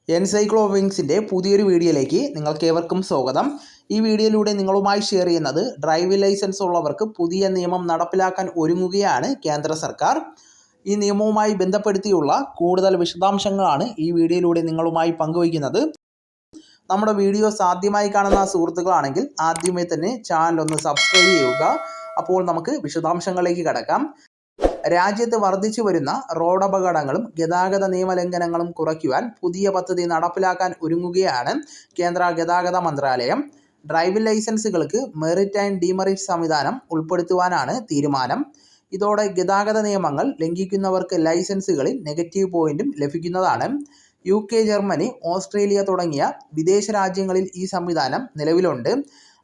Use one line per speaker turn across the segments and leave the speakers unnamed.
എൻസൈക്ലോവിങ്സിൻ്റെ പുതിയൊരു വീഡിയോയിലേക്ക് നിങ്ങൾക്കേവർക്കും സ്വാഗതം. ഈ വീഡിയോയിലൂടെ നിങ്ങളുമായി ഷെയർ ചെയ്യുന്നത് ഡ്രൈവിംഗ് ലൈസൻസ് ഉള്ളവർക്ക് പുതിയ നിയമം നടപ്പിലാക്കാൻ ഒരുങ്ങുകയാണ് കേന്ദ്ര സർക്കാർ. ഈ നിയമവുമായി ബന്ധപ്പെടുത്തിയുള്ള കൂടുതൽ വിശദാംശങ്ങളാണ് ഈ വീഡിയോയിലൂടെ നിങ്ങളുമായി പങ്കുവയ്ക്കുന്നത്. നമ്മുടെ വീഡിയോസ് ആദ്യമായി കാണുന്ന സുഹൃത്തുക്കളാണെങ്കിൽ ആദ്യമേ തന്നെ ചാനൽ ഒന്ന് സബ്സ്ക്രൈബ് ചെയ്യുക. അപ്പോൾ നമുക്ക് വിശദാംശങ്ങളിലേക്ക് കടക്കാം. രാജ്യത്ത് വർദ്ധിച്ചു വരുന്ന റോഡ് അപകടങ്ങളും ഗതാഗത നിയമലംഘനങ്ങളും കുറയ്ക്കുവാൻ പുതിയ പദ്ധതി നടപ്പിലാക്കാൻ ഒരുങ്ങുകയാണ് കേന്ദ്ര ഗതാഗത മന്ത്രാലയം. ഡ്രൈവിംഗ് ലൈസൻസുകൾക്ക് മെറിറ്റ് ആൻഡ് ഡീമെറിറ്റ് സംവിധാനം ഉൾപ്പെടുത്തുവാനാണ് തീരുമാനം. ഇതോടെ ഗതാഗത നിയമങ്ങൾ ലംഘിക്കുന്നവർക്ക് ലൈസൻസുകളിൽ നെഗറ്റീവ് പോയിന്റും ലഭിക്കുന്നതാണ്. UK, ജർമ്മനി, ഓസ്ട്രേലിയ തുടങ്ങിയ വിദേശ രാജ്യങ്ങളിൽ ഈ സംവിധാനം നിലവിലുണ്ട്.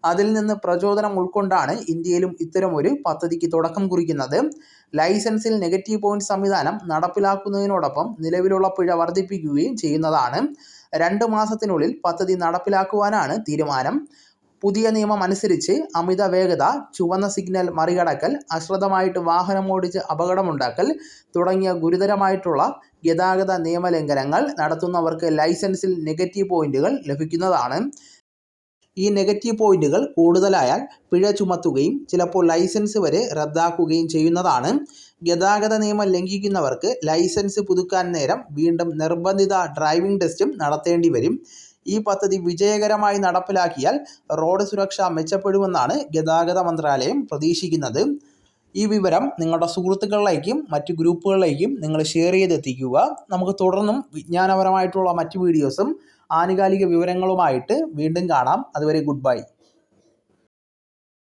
അതിൽ നിന്ന് പ്രചോദനം ഉൾക്കൊണ്ടാണ് ഇന്ത്യയിലും ഇത്തരമൊരു പദ്ധതിക്ക് തുടക്കം കുറിക്കുന്നത്. ലൈസൻസിൽ നെഗറ്റീവ് പോയിന്റ് സംവിധാനം നടപ്പിലാക്കുന്നതിനോടൊപ്പം നിലവിലുള്ള പിഴ വർദ്ധിപ്പിക്കുകയും ചെയ്യുന്നതാണ്. 2 മാസത്തിനുള്ളിൽ പദ്ധതി നടപ്പിലാക്കുവാനാണ് തീരുമാനം. പുതിയ നിയമം അനുസരിച്ച് അമിത വേഗത, ചുവന്ന സിഗ്നൽ മറികടക്കൽ, അശ്രദ്ധമായിട്ട് വാഹനമോടിച്ച് അപകടമുണ്ടാക്കൽ തുടങ്ങിയ ഗുരുതരമായിട്ടുള്ള ഗതാഗത നിയമലംഘനങ്ങൾ നടത്തുന്നവർക്ക് ലൈസൻസിൽ നെഗറ്റീവ് പോയിന്റുകൾ ലഭിക്കുന്നതാണ്. ഈ നെഗറ്റീവ് പോയിന്റുകൾ കൂടുതലായാൽ പിഴ ചുമത്തുകയും ചിലപ്പോൾ ലൈസൻസ് വരെ റദ്ദാക്കുകയും ചെയ്യുന്നതാണ്. ഗതാഗത നിയമം ലംഘിക്കുന്നവർക്ക് ലൈസൻസ് പുതുക്കാൻ നേരം വീണ്ടും നിർബന്ധിത ഡ്രൈവിംഗ് ടെസ്റ്റും നടത്തേണ്ടി വരും. ഈ പദ്ധതി വിജയകരമായി നടപ്പിലാക്കിയാൽ റോഡ് സുരക്ഷ മെച്ചപ്പെടുമെന്നാണ് ഗതാഗത മന്ത്രാലയം പ്രതീക്ഷിക്കുന്നത്. ഈ വിവരം നിങ്ങളുടെ സുഹൃത്തുക്കളിലേക്കും മറ്റ് ഗ്രൂപ്പുകളിലേക്കും നിങ്ങൾ ഷെയർ ചെയ്തെത്തിക്കുക. നമുക്ക് തുടർന്നും വിജ്ഞാനപരമായിട്ടുള്ള മറ്റ് വീഡിയോസും ആനുകാലിക വിവരങ്ങളുമായിട്ട് വീണ്ടും കാണാം. അതുവരെ ഗുഡ് ബൈ.